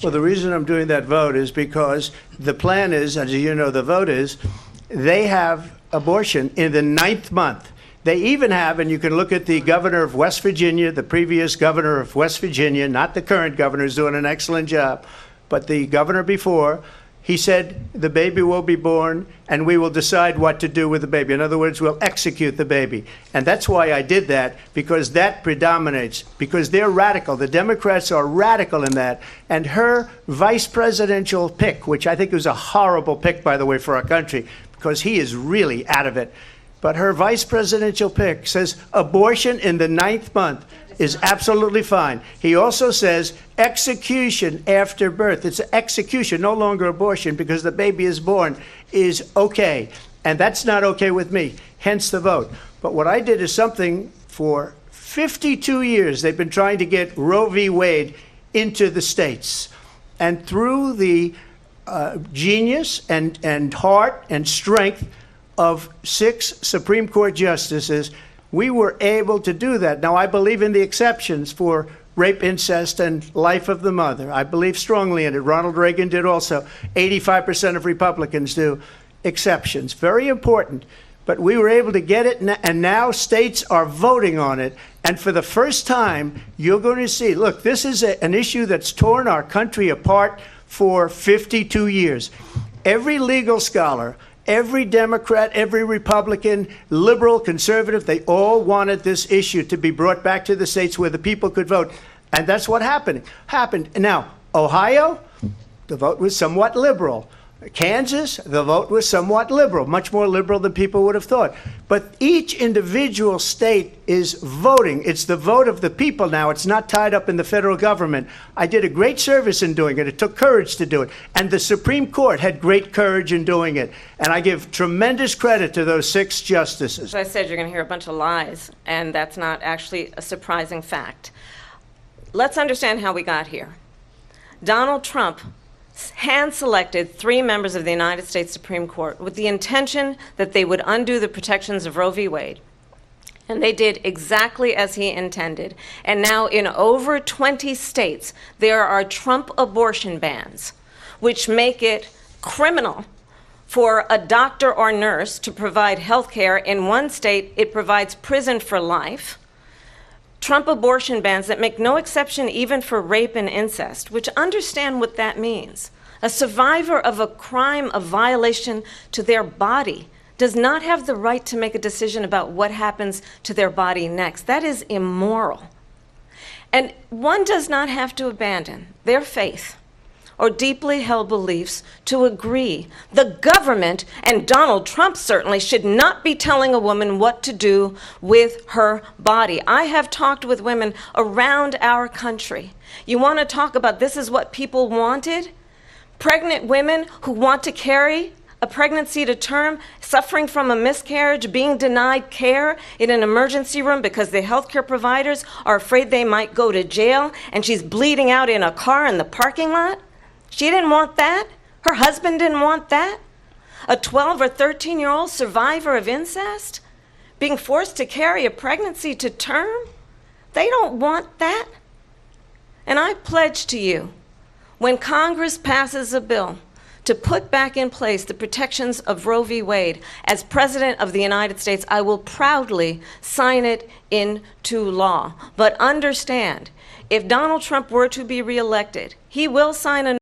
Well, the reason I'm doing that vote is because the plan is, as you know, the vote is, they have abortion in the 9th month. They even have, and you can look at the governor of West Virginia, the previous governor of West Virginia, not the current governor, who's doing an excellent job, but the governor before, he said the baby will be born and we will decide what to do with the baby. In other words, we'll execute the baby. And that's why I did that, because that predominates, because they're radical. The Democrats are radical in that. And her vice presidential pick, which I think was a horrible pick, by the way, for our country, because he is really out of it. But her vice presidential pick says abortion in the 9th month is absolutely fine. He also says execution after birth. It's execution, no longer abortion, because the baby is born, is okay. And that's not okay with me, hence the vote. But what I did is something for 52 years. They've been trying to get Roe v. Wade into the states. And through the genius and heart and strength of 6 Supreme Court justices, we were able to do that. Now, I believe in the exceptions for rape, incest, and life of the mother. I believe strongly in it. Ronald Reagan did also. 85% of Republicans do. Exceptions. Very important. But we were able to get it, and now states are voting on it. And for the first time, you're going to see, look, this is an issue that's torn our country apart for 52 years. Every legal scholar, every Democrat, every Republican, liberal, conservative, they all wanted this issue to be brought back to the states where the people could vote. And that's what happened. Now, Ohio, the vote was somewhat liberal. Kansas, the vote was somewhat liberal, much more liberal than people would have thought. But each individual state is voting. It's the vote of the people now. It's not tied up in the federal government. I did a great service in doing it. It took courage to do it. And the Supreme Court had great courage in doing it. And I give tremendous credit to those 6 justices. As I said, you're going to hear a bunch of lies, and that's not actually a surprising fact. Let's understand how we got here. Donald Trump hand-selected 3 members of the United States Supreme Court with the intention that they would undo the protections of Roe v. Wade. And they did exactly as he intended. And now in over 20 states, there are Trump abortion bans, which make it criminal for a doctor or nurse to provide health care. In one state, it provides prison for life. Trump abortion bans that make no exception even for rape and incest, which understand what that means. A survivor of a crime, a violation to their body, does not have the right to make a decision about what happens to their body next. That is immoral. And one does not have to abandon their faith or deeply held beliefs to agree. The government, and Donald Trump certainly, should not be telling a woman what to do with her body. I have talked with women around our country. You want to talk about this is what people wanted? Pregnant women who want to carry a pregnancy to term, suffering from a miscarriage, being denied care in an emergency room because the healthcare providers are afraid they might go to jail, and she's bleeding out in a car in the parking lot. She didn't want that. Her husband didn't want that. A 12 or 13-year-old survivor of incest being forced to carry a pregnancy to term. They don't want that. And I pledge to you, when Congress passes a bill to put back in place the protections of Roe v. Wade, as President of the United States, I will proudly sign it into law. But understand, if Donald Trump were to be reelected, he will sign a